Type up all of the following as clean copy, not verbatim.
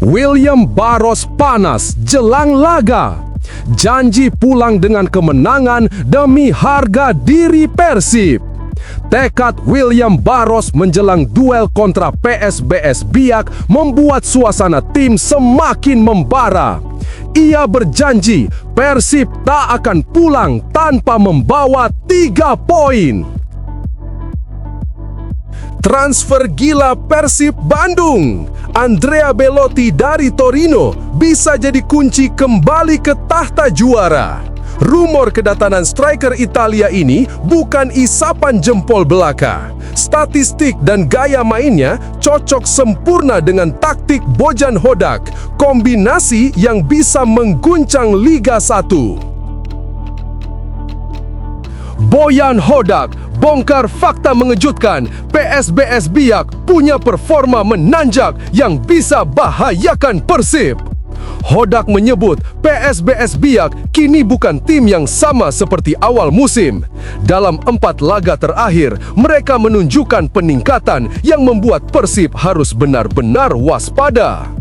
William Barros panas jelang laga. Janji pulang dengan kemenangan demi harga diri Persib. Tekad William Barros menjelang duel kontra PSBS Biak membuat suasana tim semakin membara. Ia berjanji Persib tak akan pulang tanpa membawa 3 poin. Transfer gila Persib Bandung. Andrea Belotti dari Torino bisa jadi kunci kembali ke tahta juara. Rumor kedatangan striker Italia ini bukan isapan jempol belaka. Statistik dan gaya mainnya cocok sempurna dengan taktik Bojan Hodak, kombinasi yang bisa mengguncang Liga 1. Bojan Hodak bongkar fakta mengejutkan, PSBS Biak punya performa menanjak yang bisa bahayakan Persib. Hodak menyebut PSBS Biak kini bukan tim yang sama seperti awal musim. Dalam 4 laga terakhir, mereka menunjukkan peningkatan yang membuat Persib harus benar-benar waspada.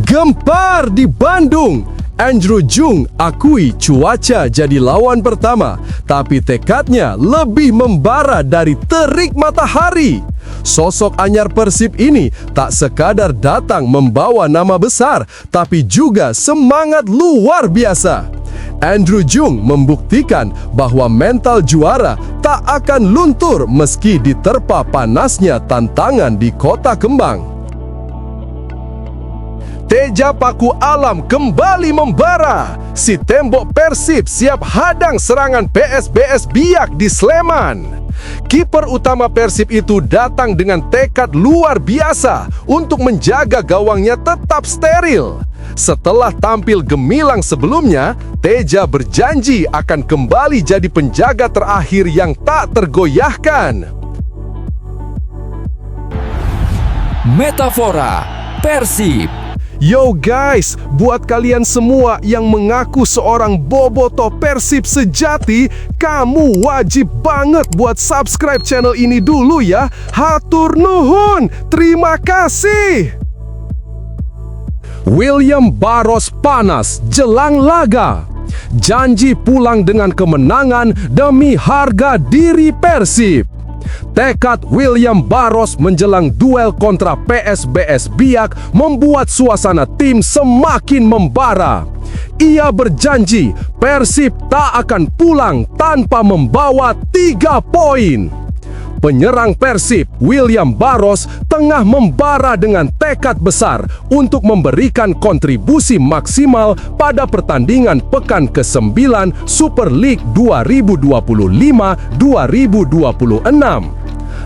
Gempar di Bandung. Andrew Jung akui cuaca jadi lawan pertama, tapi tekadnya lebih membara dari terik matahari. Sosok anyar Persib ini tak sekadar datang membawa nama besar, tapi juga semangat luar biasa. Andrew Jung membuktikan bahwa mental juara tak akan luntur meski diterpa panasnya tantangan di Kota Kembang. Teja Paku Alam kembali membara. Si tembok Persib siap hadang serangan PSBS Biak di Sleman. Kiper utama Persib itu datang dengan tekad luar biasa untuk menjaga gawangnya tetap steril. Setelah tampil gemilang sebelumnya, Teja berjanji akan kembali jadi penjaga terakhir yang tak tergoyahkan. Metafora Persib. Yo guys, buat kalian semua yang mengaku seorang bobotoh Persib sejati, kamu wajib banget buat subscribe channel ini dulu ya. Hatur nuhun, terima kasih. William Barros panas jelang laga. Janji pulang dengan kemenangan demi harga diri Persib. Tekad William Barros menjelang duel kontra PSBS Biak membuat suasana tim semakin membara. Ia berjanji Persib tak akan pulang tanpa membawa 3 poin. Penyerang Persib, William Barros, tengah membara dengan tekad besar untuk memberikan kontribusi maksimal pada pertandingan pekan ke-9 Super League 2025-2026.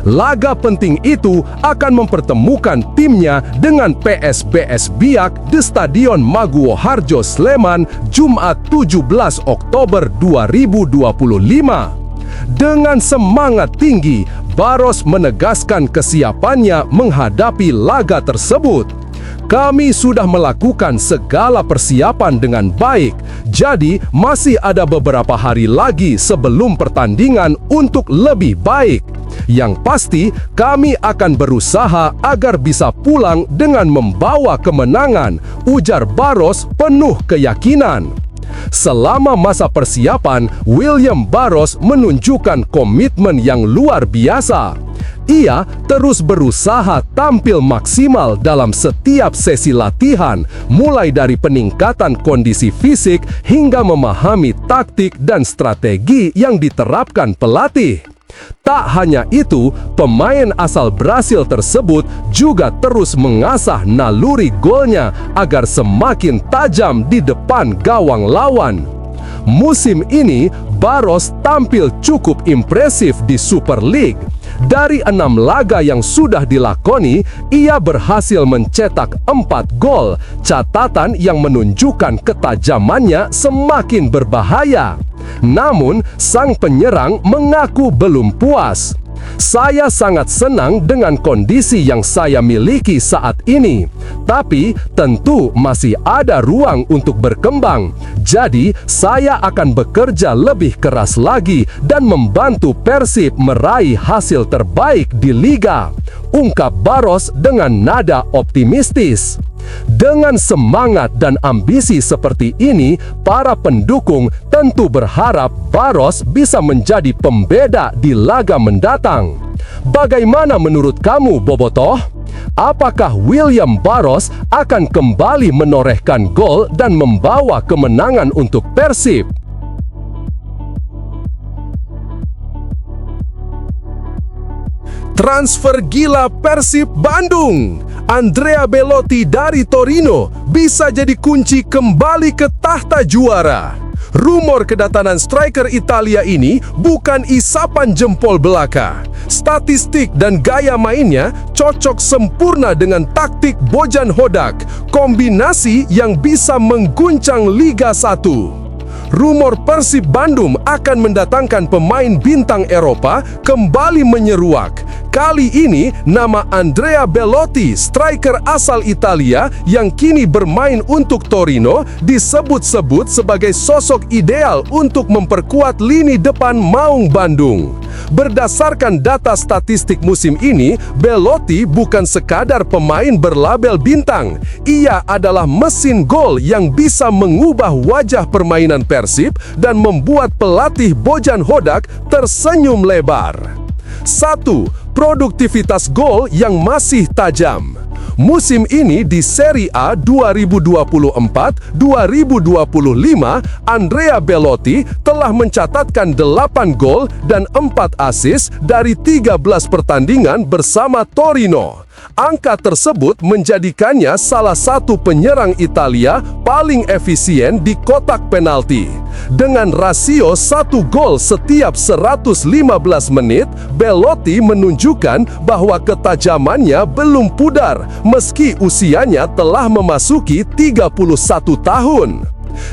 Laga penting itu akan mempertemukan timnya dengan PSBS Biak di Stadion Maguwo Harjo Sleman, Jumat 17 Oktober 2025. Dengan semangat tinggi, Barros menegaskan kesiapannya menghadapi laga tersebut. Kami sudah melakukan segala persiapan dengan baik, jadi masih ada beberapa hari lagi sebelum pertandingan untuk lebih baik. Yang pasti, kami akan berusaha agar bisa pulang dengan membawa kemenangan, ujar Barros penuh keyakinan. Selama masa persiapan, William Barros menunjukkan komitmen yang luar biasa. Ia terus berusaha tampil maksimal dalam setiap sesi latihan, mulai dari peningkatan kondisi fisik hingga memahami taktik dan strategi yang diterapkan pelatih. Tak hanya itu, pemain asal Brasil tersebut juga terus mengasah naluri golnya agar semakin tajam di depan gawang lawan. Musim ini, Barros tampil cukup impresif di Super League. Dari 6 laga yang sudah dilakoni, ia berhasil mencetak 4 gol, catatan yang menunjukkan ketajamannya semakin berbahaya. Namun, sang penyerang mengaku belum puas. Saya sangat senang dengan kondisi yang saya miliki saat ini. Tetapi tentu masih ada ruang untuk berkembang. Jadi, saya akan bekerja lebih keras lagi dan membantu Persib meraih hasil terbaik di Liga, ungkap Barros dengan nada optimistis. Dengan semangat dan ambisi seperti ini, para pendukung tentu berharap Barros bisa menjadi pembeda di laga mendatang. Bagaimana menurut kamu, Bobotoh? Apakah William Barros akan kembali menorehkan gol dan membawa kemenangan untuk Persib? Transfer gila Persib Bandung. Andrea Belotti dari Torino bisa jadi kunci kembali ke tahta juara. Rumor kedatangan striker Italia ini bukan isapan jempol belaka. Statistik dan gaya mainnya cocok sempurna dengan taktik Bojan Hodak, kombinasi yang bisa mengguncang Liga 1. Rumor Persib Bandung akan mendatangkan pemain bintang Eropa kembali menyeruak. Kali ini, nama Andrea Belotti, striker asal Italia yang kini bermain untuk Torino, disebut-sebut sebagai sosok ideal untuk memperkuat lini depan Maung Bandung. Berdasarkan data statistik musim ini, Belotti bukan sekadar pemain berlabel bintang. Ia adalah mesin gol yang bisa mengubah wajah permainan Persib dan membuat pelatih Bojan Hodak tersenyum lebar. 1. Produktivitas gol yang masih tajam. Musim ini di Serie A 2024-2025, Andrea Belotti telah mencatatkan 8 gol dan 4 assist dari 13 pertandingan bersama Torino. Angka tersebut menjadikannya salah satu penyerang Italia paling efisien di kotak penalti. Dengan rasio 1 gol setiap 115 menit, Belotti menunjukkan bahwa ketajamannya belum pudar meski usianya telah memasuki 31 tahun.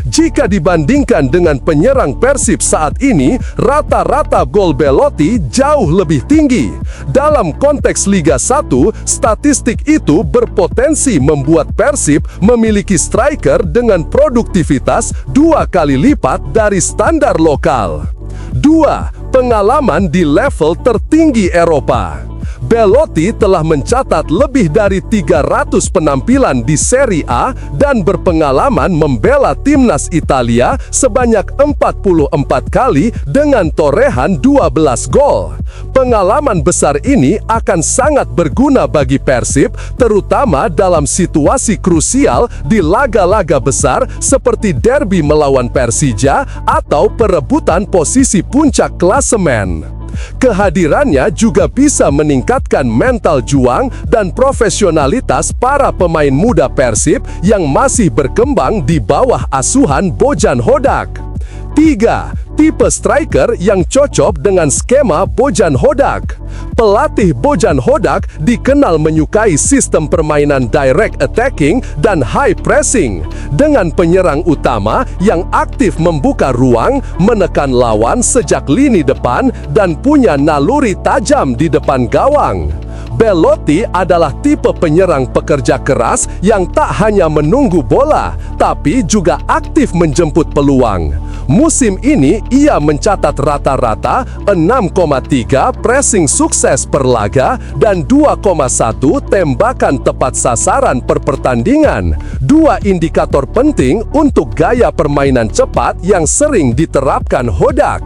Jika dibandingkan dengan penyerang Persib saat ini, rata-rata gol Belotti jauh lebih tinggi. Dalam konteks Liga 1, statistik itu berpotensi membuat Persib memiliki striker dengan produktivitas 2 kali lipat dari standar lokal. 2. Pengalaman di level tertinggi Eropa. Belotti telah mencatat lebih dari 300 penampilan di Serie A dan berpengalaman membela timnas Italia sebanyak 44 kali dengan torehan 12 gol. Pengalaman besar ini akan sangat berguna bagi Persib, terutama dalam situasi krusial di laga-laga besar seperti derby melawan Persija atau perebutan posisi puncak klasemen. Kehadirannya juga bisa meningkatkan mental juang dan profesionalitas para pemain muda Persib yang masih berkembang di bawah asuhan Bojan Hodak. 3. Tipe striker yang cocok dengan skema Bojan Hodak. Pelatih Bojan Hodak dikenal menyukai sistem permainan direct attacking dan high pressing, dengan penyerang utama yang aktif membuka ruang, menekan lawan sejak lini depan, dan punya naluri tajam di depan gawang. Belotti adalah tipe penyerang pekerja keras yang tak hanya menunggu bola, tapi juga aktif menjemput peluang. Musim ini, ia mencatat rata-rata 6,3 pressing sukses per laga dan 2,1 tembakan tepat sasaran per pertandingan. 2 indikator penting untuk gaya permainan cepat yang sering diterapkan Hodak.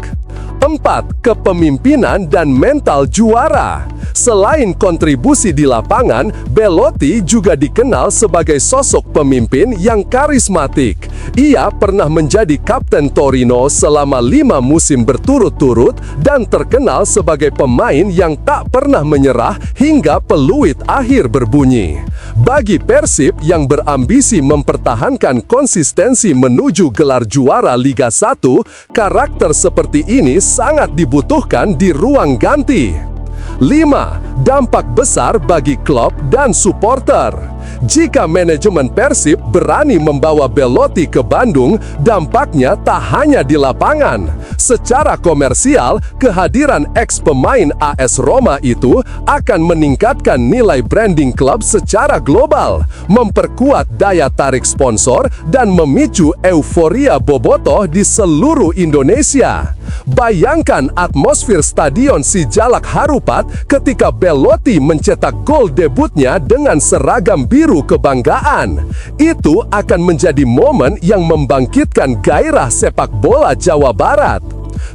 4. Kepemimpinan dan mental juara. Selain kontribusi di lapangan, Belotti juga dikenal sebagai sosok pemimpin yang karismatik. Ia pernah menjadi kapten Torino selama 5 musim berturut-turut dan terkenal sebagai pemain yang tak pernah menyerah hingga peluit akhir berbunyi. Bagi Persib yang berambisi mempertahankan konsistensi menuju gelar juara Liga 1, karakter seperti ini sangat dibutuhkan di ruang ganti. 5. Dampak besar bagi klub dan supporter. Jika manajemen Persib berani membawa Belotti ke Bandung, dampaknya tak hanya di lapangan. Secara komersial, kehadiran ex-pemain AS Roma itu akan meningkatkan nilai branding klub secara global, memperkuat daya tarik sponsor, dan memicu euforia bobotoh di seluruh Indonesia. Bayangkan atmosfer Stadion Sijalak Harupat ketika Belotti mencetak gol debutnya dengan seragam biru kebanggaan. Itu akan menjadi momen yang membangkitkan gairah sepak bola Jawa Barat.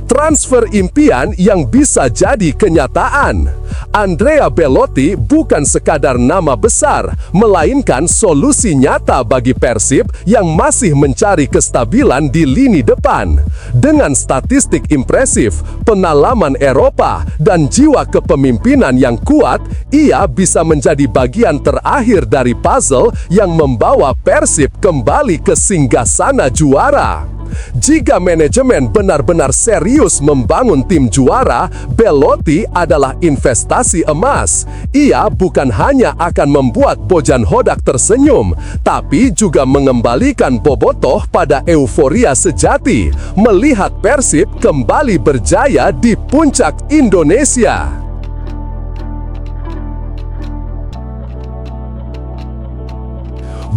Transfer impian yang bisa jadi kenyataan. Andrea Belotti bukan sekadar nama besar, melainkan solusi nyata bagi Persib yang masih mencari kestabilan di lini depan. Dengan statistik impresif, pengalaman Eropa, dan jiwa kepemimpinan yang kuat, ia bisa menjadi bagian terakhir dari puzzle yang membawa Persib kembali ke singgasana juara. Jika manajemen benar-benar serius membangun tim juara, Belotti adalah investasi emas. Ia bukan hanya akan membuat Bojan Hodak tersenyum, tapi juga mengembalikan bobotoh pada euforia sejati, melihat Persib kembali berjaya di puncak Indonesia.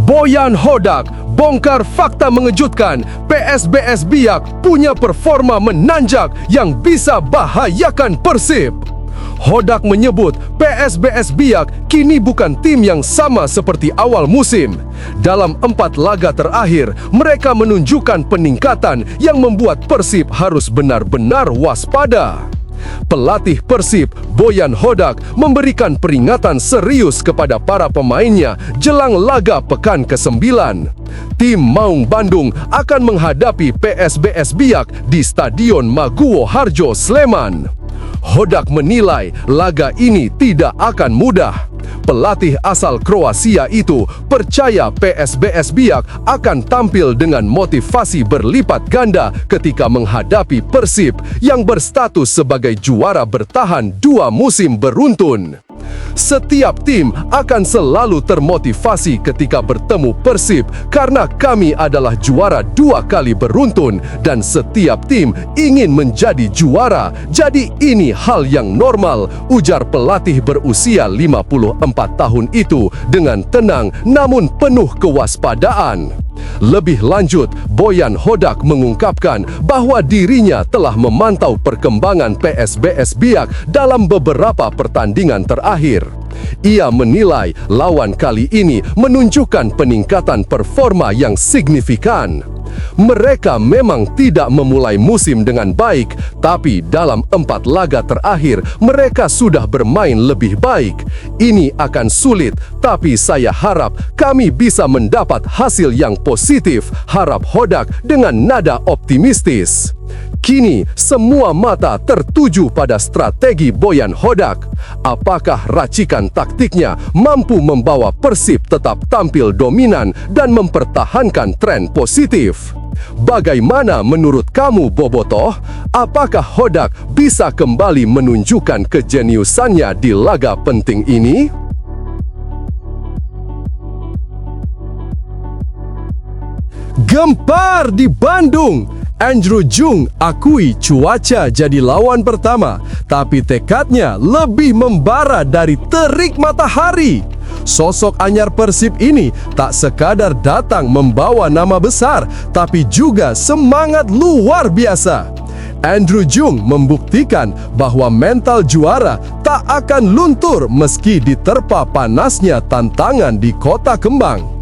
Bojan Hodak bongkar fakta mengejutkan, PSBS Biak punya performa menanjak yang bisa bahayakan Persib. Hodak menyebut PSBS Biak kini bukan tim yang sama seperti awal musim. Dalam 4 laga terakhir, mereka menunjukkan peningkatan yang membuat Persib harus benar-benar waspada. Pelatih Persib, Bojan Hodak, memberikan peringatan serius kepada para pemainnya jelang laga pekan ke-9. Tim Maung Bandung akan menghadapi PSBS Biak di Stadion Maguwo Harjo, Sleman. Hodak menilai laga ini tidak akan mudah. Pelatih asal Kroasia itu percaya PSBS Biak akan tampil dengan motivasi berlipat ganda ketika menghadapi Persib yang berstatus sebagai juara bertahan 2 musim beruntun. Setiap tim akan selalu termotivasi ketika bertemu Persib karena kami adalah juara 2 kali beruntun dan setiap tim ingin menjadi juara. Jadi ini hal yang normal, ujar pelatih berusia 54 tahun itu dengan tenang namun penuh kewaspadaan. Lebih lanjut, Bojan Hodak mengungkapkan bahwa dirinya telah memantau perkembangan PSBS Biak dalam beberapa pertandingan terakhir. Ia menilai lawan kali ini menunjukkan peningkatan performa yang signifikan. Mereka memang tidak memulai musim dengan baik, tapi dalam 4 laga terakhir mereka sudah bermain lebih baik. Ini akan sulit, tapi saya harap kami bisa mendapat hasil yang positif, harap Hodak dengan nada optimistis. Kini, semua mata tertuju pada strategi Bojan Hodak. Apakah racikan taktiknya mampu membawa Persib tetap tampil dominan dan mempertahankan tren positif? Bagaimana menurut kamu, Bobotoh? Apakah Hodak bisa kembali menunjukkan kejeniusannya di laga penting ini? Gempar di Bandung. Andrew Jung akui cuaca jadi lawan pertama, tapi tekadnya lebih membara dari terik matahari. Sosok anyar Persib ini tak sekadar datang membawa nama besar, tapi juga semangat luar biasa. Andrew Jung membuktikan bahwa mental juara tak akan luntur meski diterpa panasnya tantangan di Kota Kembang.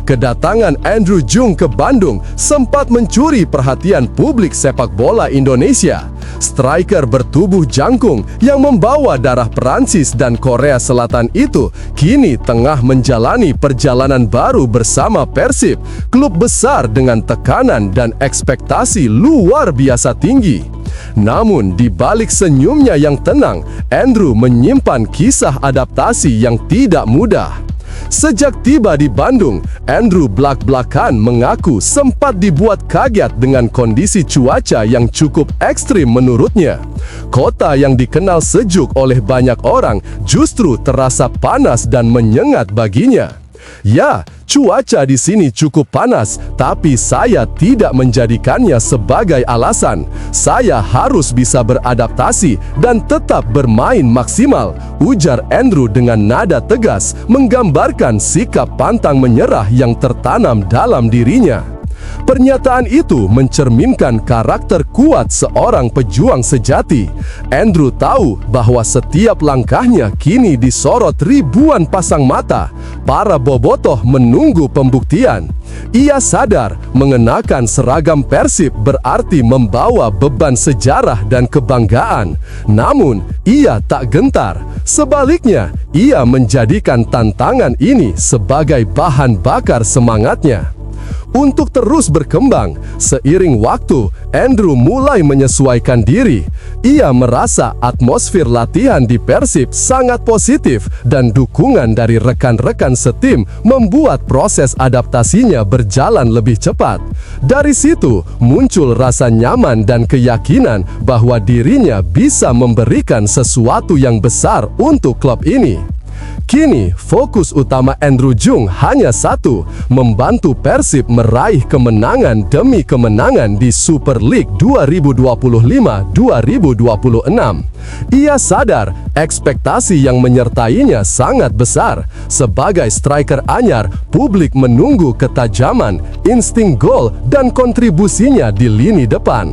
Kedatangan Andrew Jung ke Bandung sempat mencuri perhatian publik sepak bola Indonesia. Striker bertubuh jangkung yang membawa darah Perancis dan Korea Selatan itu kini tengah menjalani perjalanan baru bersama Persib, klub besar dengan tekanan dan ekspektasi luar biasa tinggi. Namun di balik senyumnya yang tenang, Andrew menyimpan kisah adaptasi yang tidak mudah. Sejak tiba di Bandung, Andrew belak-belakan mengaku sempat dibuat kaget dengan kondisi cuaca yang cukup ekstrim menurutnya. Kota yang dikenal sejuk oleh banyak orang justru terasa panas dan menyengat baginya. Ya, cuaca di sini cukup panas, tapi saya tidak menjadikannya sebagai alasan. Saya harus bisa beradaptasi dan tetap bermain maksimal, ujar Andrew dengan nada tegas, menggambarkan sikap pantang menyerah yang tertanam dalam dirinya. Pernyataan itu mencerminkan karakter kuat seorang pejuang sejati. Andrew tahu bahwa setiap langkahnya kini disorot ribuan pasang mata. Para bobotoh menunggu pembuktian. Ia sadar mengenakan seragam Persib berarti membawa beban sejarah dan kebanggaan. Namun, ia tak gentar. Sebaliknya, ia menjadikan tantangan ini sebagai bahan bakar semangatnya. Untuk terus berkembang, seiring waktu, Andrew mulai menyesuaikan diri. Ia merasa atmosfer latihan di Persib sangat positif dan dukungan dari rekan-rekan setim membuat proses adaptasinya berjalan lebih cepat. Dari situ, muncul rasa nyaman dan keyakinan bahwa dirinya bisa memberikan sesuatu yang besar untuk klub ini. Kini, fokus utama Andrew Jung hanya satu, membantu Persib meraih kemenangan demi kemenangan di Super League 2025-2026. Ia sadar ekspektasi yang menyertainya sangat besar. Sebagai striker anyar, publik menunggu ketajaman, insting gol, dan kontribusinya di lini depan.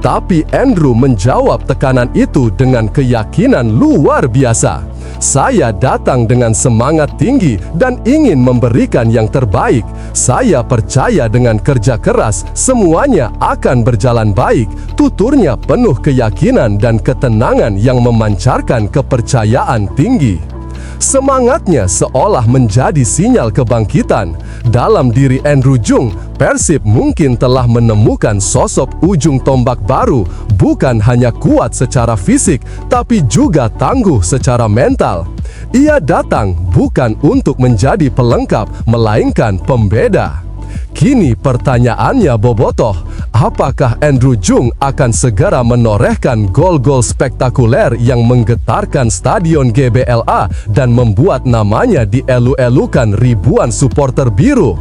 Tapi Andrew menjawab tekanan itu dengan keyakinan luar biasa. Saya datang dengan semangat tinggi dan ingin memberikan yang terbaik. Saya percaya dengan kerja keras, semuanya akan berjalan baik. Tuturnya penuh keyakinan dan ketenangan yang memancarkan kepercayaan tinggi. Semangatnya seolah menjadi sinyal kebangkitan. Dalam diri Andrew Jung, Persib mungkin telah menemukan sosok ujung tombak baru, bukan hanya kuat secara fisik, tapi juga tangguh secara mental. Ia datang bukan untuk menjadi pelengkap, melainkan pembeda. Kini pertanyaannya bobotoh, apakah Andrew Jung akan segera menorehkan gol-gol spektakuler yang menggetarkan stadion GBLA dan membuat namanya dielu-elukan ribuan supporter biru?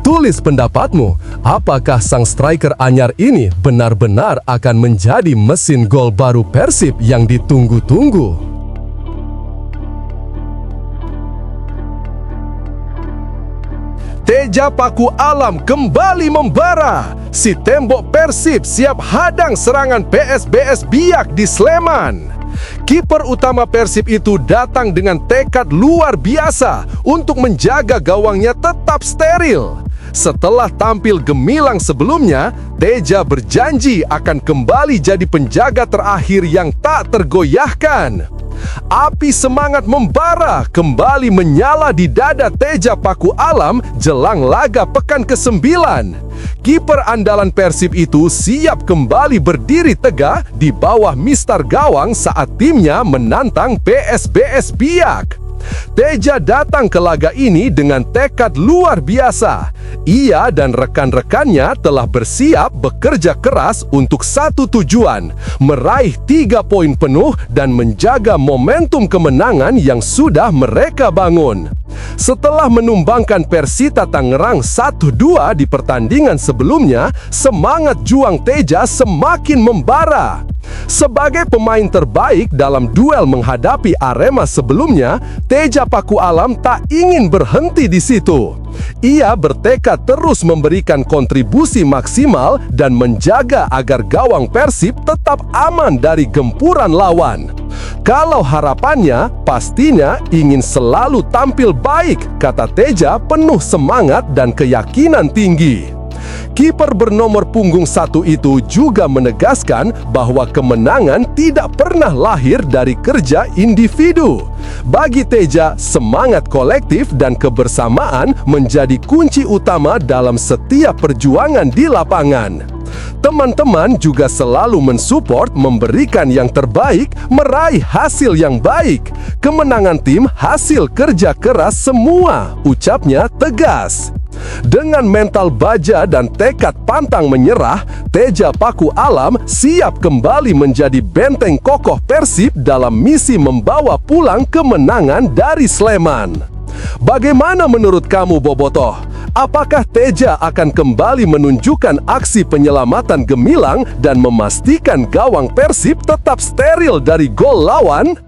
Tulis pendapatmu, apakah sang striker anyar ini benar-benar akan menjadi mesin gol baru Persib yang ditunggu-tunggu? Teja Paku Alam kembali membara. Si tembok Persib siap hadang serangan PSBS Biak di Sleman. Kiper utama Persib itu datang dengan tekad luar biasa untuk menjaga gawangnya tetap steril. Setelah tampil gemilang sebelumnya, Teja berjanji akan kembali jadi penjaga terakhir yang tak tergoyahkan. Api semangat membara kembali menyala di dada Teja Paku Alam jelang laga pekan ke-9. Kiper andalan Persib itu siap kembali berdiri tegak di bawah mistar gawang saat timnya menantang PSBS Biak. Teja datang ke laga ini dengan tekad luar biasa. Ia dan rekan-rekannya telah bersiap bekerja keras untuk satu tujuan, meraih 3 poin penuh dan menjaga momentum kemenangan yang sudah mereka bangun. Setelah menumbangkan Persita Tangerang 1-2 di pertandingan sebelumnya, semangat juang Teja semakin membara. Sebagai pemain terbaik dalam duel menghadapi Arema sebelumnya, Teja Paku Alam tak ingin berhenti di situ. Ia bertekad terus memberikan kontribusi maksimal dan menjaga agar gawang Persib tetap aman dari gempuran lawan. Kalau harapannya, pastinya ingin selalu tampil baik, kata Teja penuh semangat dan keyakinan tinggi. Kiper bernomor punggung 1 itu juga menegaskan bahwa kemenangan tidak pernah lahir dari kerja individu. Bagi Teja, semangat kolektif dan kebersamaan menjadi kunci utama dalam setiap perjuangan di lapangan. Teman-teman juga selalu mensupport, memberikan yang terbaik, meraih hasil yang baik. Kemenangan tim hasil kerja keras semua, ucapnya tegas. Dengan mental baja dan tekad pantang menyerah, Teja Paku Alam siap kembali menjadi benteng kokoh Persib dalam misi membawa pulang kemenangan dari Sleman. Bagaimana menurut kamu, Bobotoh? Apakah Teja akan kembali menunjukkan aksi penyelamatan gemilang dan memastikan gawang Persib tetap steril dari gol lawan?